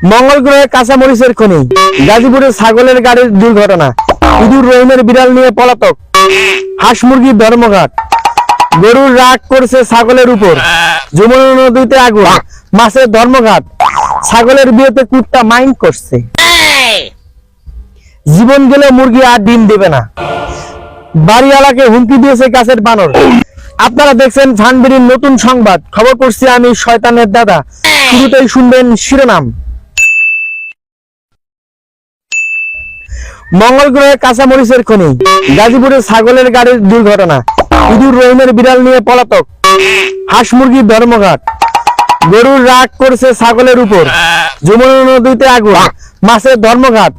মঙ্গল গ্রহে কাঁচামরিচের খনি, গাজীপুরে ছাগলের গাড়ির দুর্ঘটনা, ইঁদুর রহিমের বিড়াল নিয়ে পলাতক, হাঁস মুরগির ধর্মঘাট, গরুর রাগ করছে ছাগলের উপর, যমুনা নদীতে আগুন, মাছের ধর্মঘাট, ছাগলের বিয়েতে কুত্তা মাইন্ড করছে, জীবন গেলে মুরগি আর ডিম দেবে না, বাড়িওয়ালাকে হুমকি দিয়েছে গাছের বানর। আপনারা দেখছেন ফানবিড়ির নতুন সংবাদ, খবর করছি আমি শয়তানের দাদা। শুরুতেই শুনবেন শিরোনাম। মঙ্গল গ্রহে কাঁচামরিচের খনি, গাজীপুরে ছাগলের গাড়ির দুর্ঘটনা, ইঁদুর রহিমের বিড়াল নিয়ে পলাতক, হাঁস মুরগির ধর্মঘাট, গরুর রাগ করছে ছাগলের উপর, যমুনা নদীতে আগুন, মাছের ধর্মঘাট,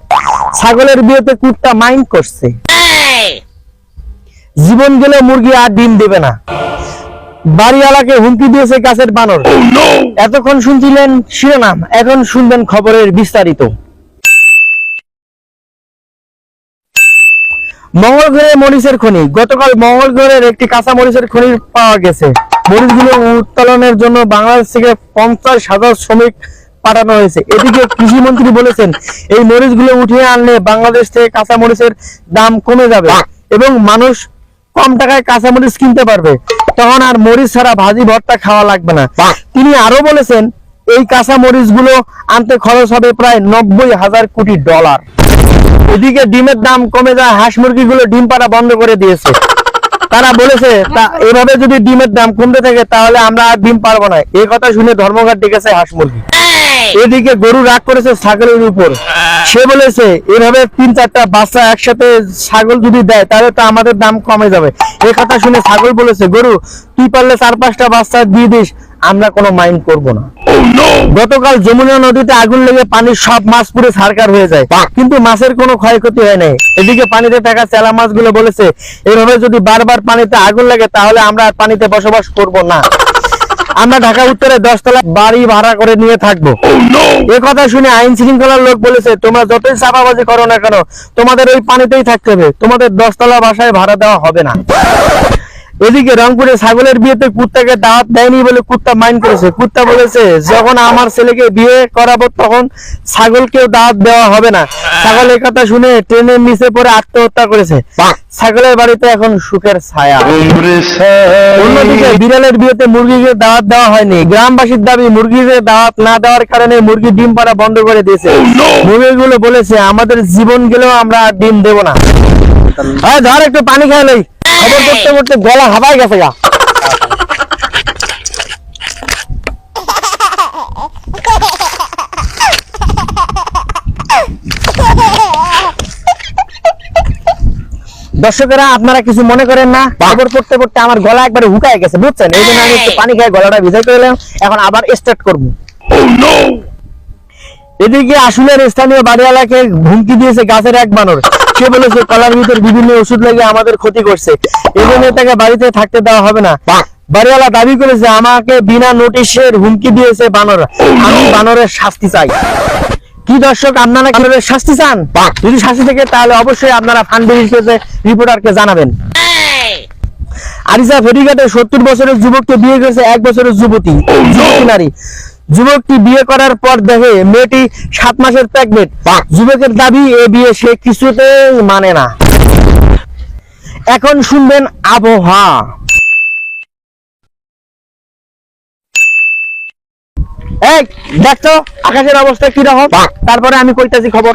ছাগলের বিয়েতে কুত্তা মাইন্ড করছে, জীবন গেলে মুরগি আর ডিম দেবে না, বাড়িওয়ালাকে হুমকি দিয়েছে গাছের বানর। এতক্ষণ শুনছিলেন শিরোনাম, এখন শুনবেন খবরের বিস্তারিত। মঙ্গল গ্রহে মরিচের খনি, গতকাল মঙ্গল গ্রহের একটি কাঁচা মরিচের খনি পাওয়া গেছে। মরিচগুলো উত্তোলনের জন্য বাংলাদেশ থেকে 50,000 শ্রমিক পাঠানো হয়েছে। এদিকে কৃষি মন্ত্রী বলেছেন, এই মরিচগুলো উঠিয়ে আনলে বাংলাদেশ থেকে কাঁচা মরিচের দাম কমে যাবে এবং মানুষ কম টাকায় কাঁচা মরিচ কিনতে পারবে, তখন আর মরিচ ছাড়া ভাজি ভর্তা খাওয়া লাগবে না। তিনি আরো বলেছেন, এই কাঁচা মরিচগুলো আনতে খরচ হবে প্রায় 90,000 কোটি ডলার। এদিকে ডিমের দাম কমে যায়, হাঁস মুরগিগুলো ডিম পাড়া বন্ধ করে দিয়েছে। তারা বলেছে, এভাবে যদি ডিমের দাম কমতে থাকে তাহলে আমরা আর ডিম পারবো না। এই কথা শুনে ধর্মঘাট ডেকেছে হাঁস মুরগি। এদিকে গরু রাগ করেছে ছাগলের উপর। সে বলেছে, এভাবে 3-4টা বাচ্চা একসাথে ছাগল যদি দেয় তাহলে তো আমাদের দাম কমে যাবে। এই কথা শুনে ছাগল বলেছে, গরু তুই পারলে 4-5টা বাচ্চা দিয়ে দিস, আমরা কোনো মাইন্ড করব না। গতকাল যমুনা নদীতে আগুন লেগে পানির সব মাছ পুরো ছারখার হয়ে যায়, কিন্তু মাছের কোনো ক্ষয়ক্ষতি হয় নাই। এদিকে পানিতে থাকা চেলা মাছগুলো বলেছে, এভাবে যদি বারবার পানিতে আগুন লাগে তাহলে আমরা আর পানিতে বসবাস করব না। আমরা ঢাকা উত্তরে 10 তলা বাড়ি ভাড়া করে নিয়ে থাকবো। এই কথা শুনে আইন শৃঙ্খলার লোক বলেছে, তোমরা যতই চাপাবাজি করো না কেন, তোমাদের ওই পানিতেই থাকতে হবে, তোমাদের 10 তলা বাসায় ভাড়া দেওয়া হবে না। এদিকে রংপুরে ছাগলের বিয়েতে কুত্তাকে দাওয়াত দেয়নি বলে কুত্তা মাইন্ড করেছে। কুত্তা বলেছে, যখন আমার ছেলেকে বিয়ে করাবো তখন ছাগলকেও দাওয়াত দেওয়া হবে না। ছাগল এই কথা শুনে ট্রেনের নিচে পড়ে আত্মহত্যা করেছে। ছাগলের বাড়িতে এখন সুখের ছায়া। অন্যদিকে বিড়ালের বিয়েতে মুরগিকে দাওয়াত দেওয়া হয়নি। গ্রামবাসীর দাবি, মুরগিকে দাওয়াত না দেওয়ার কারণে মুরগি ডিম পাড়া বন্ধ করে দিয়েছে। মুরগিগুলো বলেছে, আমাদের জীবন গেলেও আমরা ডিম দেব না। ধর একটু পানি খাই লই, খবর করতে করতে গলা হাবাই গেছে গা। দর্শকেরা, আপনারা কিছু মনে করেন না, খবর পড়তে পড়তে আমার গলা একবারে হুকায় গেছে, বুঝছেন? এই জন্য আমি একটু পানি খাই গলাটা ভিজাই করে এলাম, এখন আবার স্টার্ট করব। এদিকে আসলের স্থানীয় বাড়িওয়ালাকে হুমকি দিয়েছে গাছের এক বানর। সে বলেছে, কলার ভিতর বিভিন্ন ওষুধ লেগে আমাদের ক্ষতি করছে, এই জন্য তাকে বাড়িতে থাকতে দেওয়া হবে না। বাড়িওয়ালা দাবি করেছে, আমাকে বিনা নোটিশের হুমকি দিয়েছে বানর, আমি বানরের শাস্তি চাই। কি দর্শক, আপনারা কি শাস্তি চান? যদি শাস্তি থেকে তাহলে অবশ্যই আপনারা ফানবিড়ির রিপোর্টারকে জানাবেন। আরিসা ফেরিঘাটে 70 বছরের যুবককে বিয়ে করেছে 1 বছরের যুবতী নারী। যুবকটি বিয়ে করার পর দেখে মেয়েটি 7 মাসের প্রেগনেন্ট। যুবকের দাবি, এ বিয়ে সে কিছুতেই মানে না। এখন শুনবেন আবহাওয়া। এই দেখছো আকাশের অবস্থা কি রকম, তারপরে আমি কইতাছি খবর।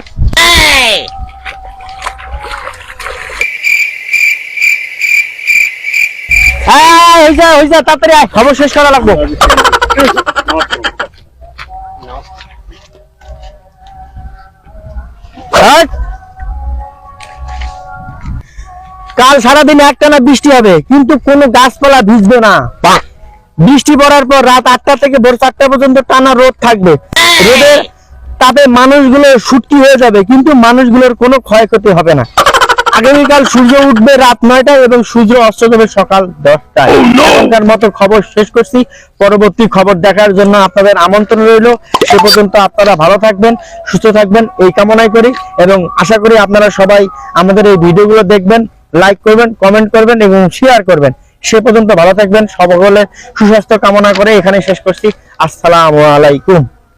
হইছে তাড়াতাড়ি আয়, খবর শেষ করা লাগবো। কাল সারাদিন একটানা বৃষ্টি হবে, কিন্তু কোনো গাছপালা ভিজবে না। বৃষ্টি পড়ার পর রাত 8টা থেকে ভোর 4টা পর্যন্ত টানা রোদ থাকবে। রোদের তাপে মানুষগুলো শুটকি হয়ে যাবে, কিন্তু মানুষগুলোর কোনো ক্ষয়ক্ষতি হবে না। আগামীকাল সূর্য উঠবে রাত 9টায় এবং সূর্য অস্ত যাবে সকাল 10টায়। এখনকার মতো খবর শেষ করছি। পরবর্তী খবর দেখার জন্য আপনাদের আমন্ত্রণ রইল। সে পর্যন্ত আপনারা ভালো থাকবেন, সুস্থ থাকবেন এই কামনাই করি, এবং আশা করি আপনারা সবাই আমাদের এই ভিডিওগুলো দেখবেন, লাইক করবেন, কমেন্ট করবেন এবং শেয়ার করবেন। সে পর্যন্ত ভালো থাকবেন, সকলের সুস্বাস্থ্য কামনা করে এখানে শেষ করছি। আসসালামু আলাইকুম।